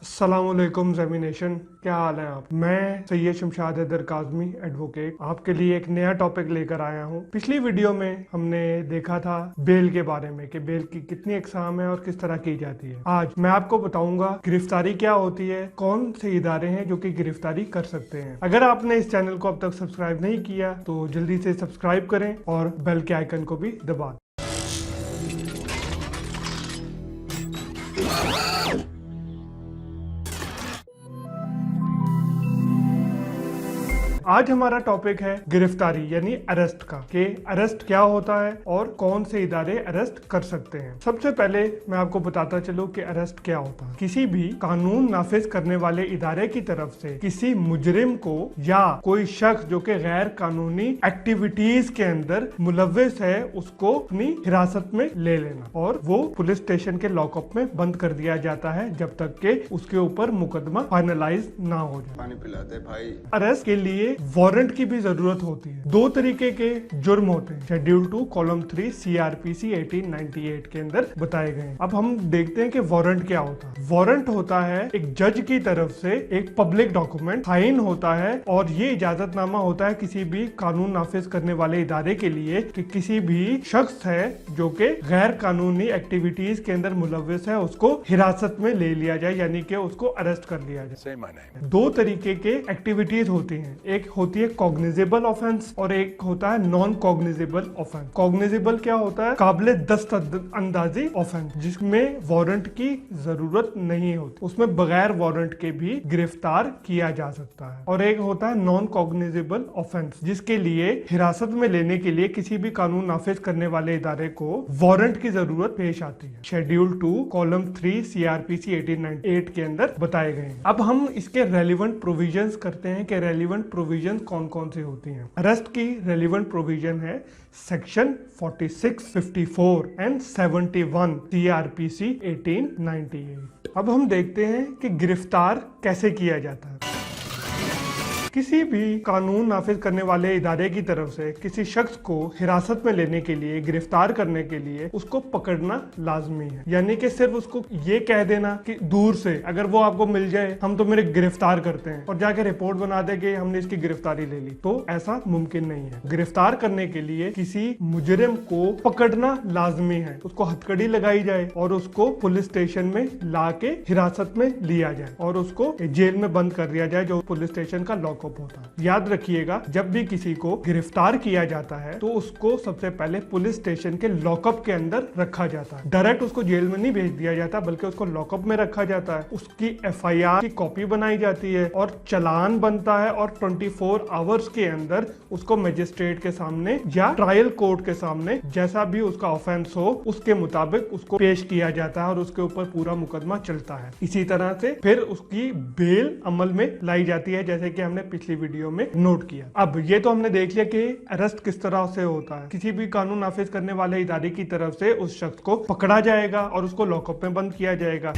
अस्सलामुअलैकुम ज़मीनेशन, क्या हाल है आप। मैं सैयद शमशाद हैदर काज़मी एडवोकेट आपके लिए एक नया टॉपिक लेकर आया हूँ। पिछली वीडियो में हमने देखा था बेल के बारे में कि बेल की कितनी अक़साम है और किस तरह की जाती है। आज मैं आपको बताऊंगा गिरफ्तारी क्या होती है, कौन से इदारे हैं जो कि गिरफ्तारी कर सकते हैं। अगर आपने इस चैनल को अब तक सब्सक्राइब नहीं किया तो जल्दी से सब्सक्राइब करें और बेल के आइकन को भी दबा दें। आज हमारा टॉपिक है गिरफ्तारी यानी अरेस्ट का, कि अरेस्ट क्या होता है और कौन से इदारे अरेस्ट कर सकते हैं। सबसे पहले मैं आपको बताता चलूं कि अरेस्ट क्या होता है। किसी भी कानून नाफिज करने वाले इदारे की तरफ से किसी मुजरिम को या कोई शख्स जो कि गैर कानूनी एक्टिविटीज के अंदर मुलव्विस है उसको अपनी हिरासत में ले लेना और वो पुलिस स्टेशन के लॉकअप में बंद कर दिया जाता है जब तक के उसके ऊपर मुकदमा फाइनलाइज ना हो जाए। पानी पिलाते भाई। अरेस्ट के लिए वारंट की भी जरूरत होती है। दो तरीके के जुर्म होते हैं, शेड्यूल 2 कॉलम 3 CRPC 1898 के अंदर बताए गए हैं। अब हम देखते हैं कि वारंट क्या होता है। वारंट होता है एक जज की तरफ से एक पब्लिक डॉक्यूमेंट, साइन होता है और ये इजाजतनामा होता है किसी भी कानून नाफिज करने वाले इदारे के लिए कि किसी भी शख्स है जो कि गैर कानूनी एक्टिविटीज के अंदर मुलव्विस है उसको हिरासत में ले लिया जाए, यानी कि उसको अरेस्ट कर लिया जाए। सही माने हैं। दो तरीके के एक्टिविटीज होती हैं, एक होती है कॉग्निजेबल ऑफेंस और एक होता है नॉन कॉग्निजेबल ऑफेंस। कॉग्निजेबल क्या होता है? काबिले दस्तअंदाजी ऑफेंस, जिसमें वारंट की जरूरत नहीं होती, उसमें बगैर वारंट के भी गिरफ्तार किया जा सकता है। और एक होता है नॉन कॉग्निजेबल ऑफेंस, जिसके लिए हिरासत में लेने के लिए किसी भी कानून नाफिज करने वाले इदारे को वारंट की जरूरत पेश आती है। शेड्यूल 2 कॉलम 3 CRPC 1898 के अंदर बताए गए हैं। अब हम इसके रेलिवेंट प्रोविजंस करते हैं कि रेलिवेंट प्रोविजन कौन कौन सी होती हैं। अरेस्ट की रेलिवेंट प्रोविजन है सेक्शन 46, 54 एंड 71 CRPC 1898। अब हम देखते हैं कि गिरफ्तार कैसे किया जाता है। किसी भी कानून नाफिज करने वाले इदारे की तरफ से किसी शख्स को हिरासत में लेने के लिए, गिरफ्तार करने के लिए उसको पकड़ना लाजमी है। यानी कि सिर्फ उसको ये कह देना कि दूर से अगर वो आपको मिल जाए हम तो मेरे गिरफ्तार करते हैं और जाके रिपोर्ट बना दे कि हमने इसकी गिरफ्तारी ले ली, तो ऐसा मुमकिन नहीं है। गिरफ्तार करने के लिए किसी मुजरिम को पकड़ना लाजमी है, उसको हथकड़ी लगाई जाए और उसको पुलिस स्टेशन में ला के हिरासत में लिया जाए और उसको जेल में बंद कर दिया जाए जो पुलिस स्टेशन का लॉकअप होता है। याद रखिएगा, जब भी किसी को गिरफ्तार किया जाता है तो उसको सबसे पहले पुलिस स्टेशन के लॉकअप के अंदर रखा जाता है। डायरेक्ट उसको जेल में नहीं भेज दिया जाता बल्कि उसको लॉकअप में रखा जाता है। उसकी FIR की कॉपी बनाई जाती है और चालान बनता है और 24 आवर्स के अंदर उसको मजिस्ट्रेट के सामने या ट्रायल कोर्ट के सामने जैसा भी उसका ऑफेंस हो उसके मुताबिक उसको पेश किया जाता है और उसके ऊपर पूरा मुकदमा चलता है। इसी तरह से फिर उसकी बेल अमल में लाई जाती है, जैसे कि हमने पिछली वीडियो में नोट किया। अब ये तो हमने देख लिया कि अरेस्ट किस तरह से होता है। किसी भी कानून नाफिज करने वाले इदारे की तरफ से उस शख्स को पकड़ा जाएगा और उसको लॉकअप में बंद किया जाएगा।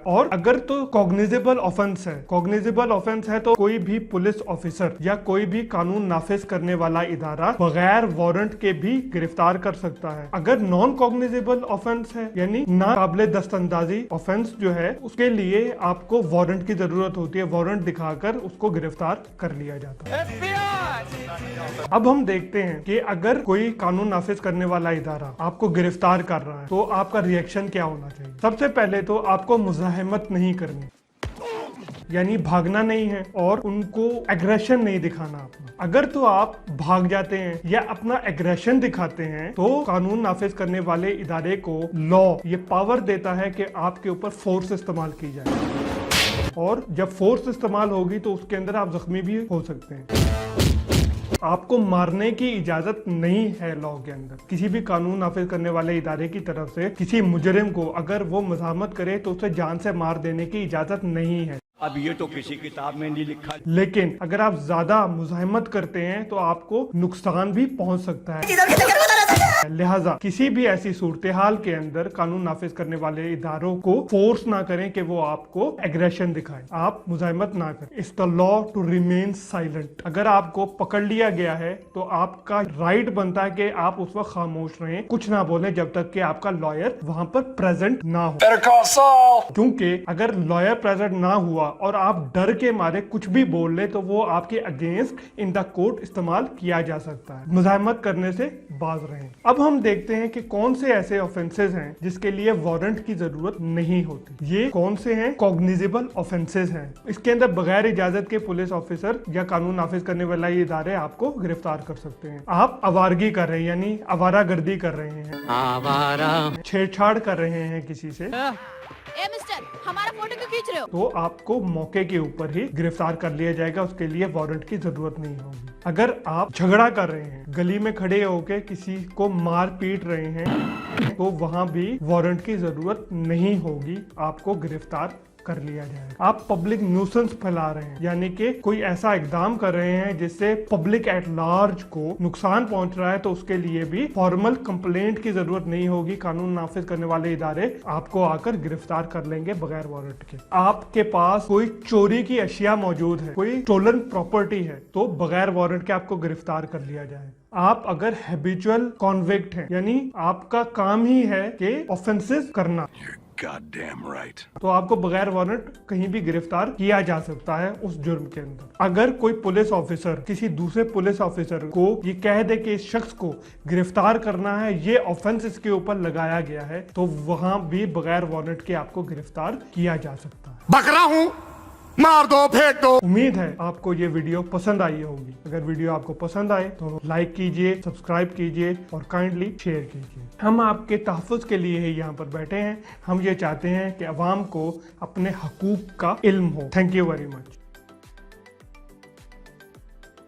और अगर तो कॉग्निजेबल ऑफेंस है, कॉग्निजेबल ऑफेंस है तो कोई भी पुलिस ऑफिसर या कोई भी कानून नाफिज करने वाला इदारा बगैर वारंट के भी गिरफ्तार कर सकता है। अगर नॉन कॉग्निजेबल ऑफेंस है यानी ना काबिले दस्तअंदाजी ऑफेंस जो है, उसके लिए आपको वारंट की जरूरत होती है। वारंट दिखाकर उसको गिरफ्तार कर लिया जाता है। अब हम देखते हैं कि अगर कोई कानून नाफिज करने वाला इदारा आपको गिरफ्तार कर रहा है तो आपका रिएक्शन क्या होना चाहिए। सबसे पहले तो आपको मुज़ाहिमत नहीं करनी, यानी भागना नहीं है और उनको एग्रेशन नहीं दिखाना अपना। अगर तो आप भाग जाते हैं या अपना एग्रेशन दिखाते हैं तो कानून नाफिज करने वाले इदारे को लॉ ये पावर देता है कि आपके ऊपर फोर्स इस्तेमाल की जाए और जब फोर्स इस्तेमाल होगी तो उसके अंदर आप जख्मी भी हो सकते हैं। आपको मारने की इजाजत नहीं है लॉ के अंदर। किसी भी कानून नाफिज करने वाले इदारे की तरफ से किसी मुजरिम को अगर वो मज़ाहमत करे तो उसे जान से मार देने की इजाजत नहीं है। अब ये तो किसी किताब में नहीं लिखा। लेकिन अगर आप ज्यादा मुज़ाहमत करते हैं तो आपको नुकसान भी पहुंच सकता है। लिहाजा किसी भी ऐसी सूरत हाल के अंदर कानून नाफिज करने वाले इदारों को फोर्स ना करें कि वो आपको एग्रेशन दिखाएं, आप मुजाहिमत ना करें। It's the law to remain silent. अगर आपको पकड़ लिया गया है तो आपका राइट बनता है कि आप उस वक्त खामोश रहें, कुछ ना बोलें जब तक कि आपका लॉयर वहां पर प्रेजेंट ना हो। क्योंकि अगर लॉयर प्रेजेंट ना हुआ और आप डर के मारे कुछ भी बोल ले तो वो आपके अगेंस्ट इन द कोर्ट इस्तेमाल किया जा सकता है। मुजाहिमत करने से बाज रहें। अब हम देखते हैं कि कौन से ऐसे ऑफेंसेस हैं जिसके लिए वारंट की जरूरत नहीं होती। ये कौन से हैं? कॉग्निजेबल ऑफेंसेस हैं। इसके अंदर बगैर इजाजत के पुलिस ऑफिसर या कानून नाफिज करने वाला ये इदारे आपको गिरफ्तार कर सकते हैं। आप आवारगी कर रहे हैं यानी आवारागर्दी कर रहे हैं, छेड़छाड़ कर रहे हैं किसी से, ए मिस्टर, हमारा फोटो क्यों खींच रहे हो? तो आपको मौके के ऊपर ही गिरफ्तार कर लिया जाएगा। उसके लिए वारंट की जरूरत नहीं होगी। अगर आप झगड़ा कर रहे हैं, गली में खड़े होकर किसी को मार पीट रहे हैं, तो वहां भी वारंट की जरूरत नहीं होगी, आपको गिरफ्तार कर लिया जाएगा। आप पब्लिक न्यूसेंस फैला रहे हैं यानी कि कोई ऐसा इकदाम कर रहे हैं जिससे पब्लिक एट लार्ज को नुकसान पहुंच रहा है, तो उसके लिए भी फॉर्मल कंप्लेंट की जरूरत नहीं होगी। कानून नाफिज करने वाले इदारे आपको आकर गिरफ्तार कर लेंगे बगैर वारंट के। आपके पास कोई चोरी की अशिया मौजूद है, कोई स्टोलन प्रॉपर्टी है, तो बगैर वारंट के आपको गिरफ्तार कर लिया जाए। आप अगर हैबिचुअल कॉन्विक्ट हैं यानी आपका काम ही है कि ऑफेंसेस करना, Goddamn right. तो आपको बगैर वारंट कहीं भी गिरफ्तार किया जा सकता है उस जुर्म के अंदर। अगर कोई पुलिस ऑफिसर किसी दूसरे पुलिस ऑफिसर को ये कह दे कि इस शख्स को गिरफ्तार करना है, ये ऑफेंस इसके ऊपर लगाया गया है, तो वहां भी बगैर वारंट के आपको गिरफ्तार किया जा सकता है। बकरा हूं, मार दो, फेंक दो। उम्मीद है आपको ये वीडियो पसंद आई होगी। अगर वीडियो आपको पसंद आए तो लाइक कीजिए, सब्सक्राइब कीजिए और काइंडली शेयर कीजिए। हम आपके तहफ़्फ़ुज़ के लिए ही यहाँ पर बैठे हैं। हम ये चाहते हैं कि अवाम को अपने हकूक़ का इल्म हो। Thank you very much.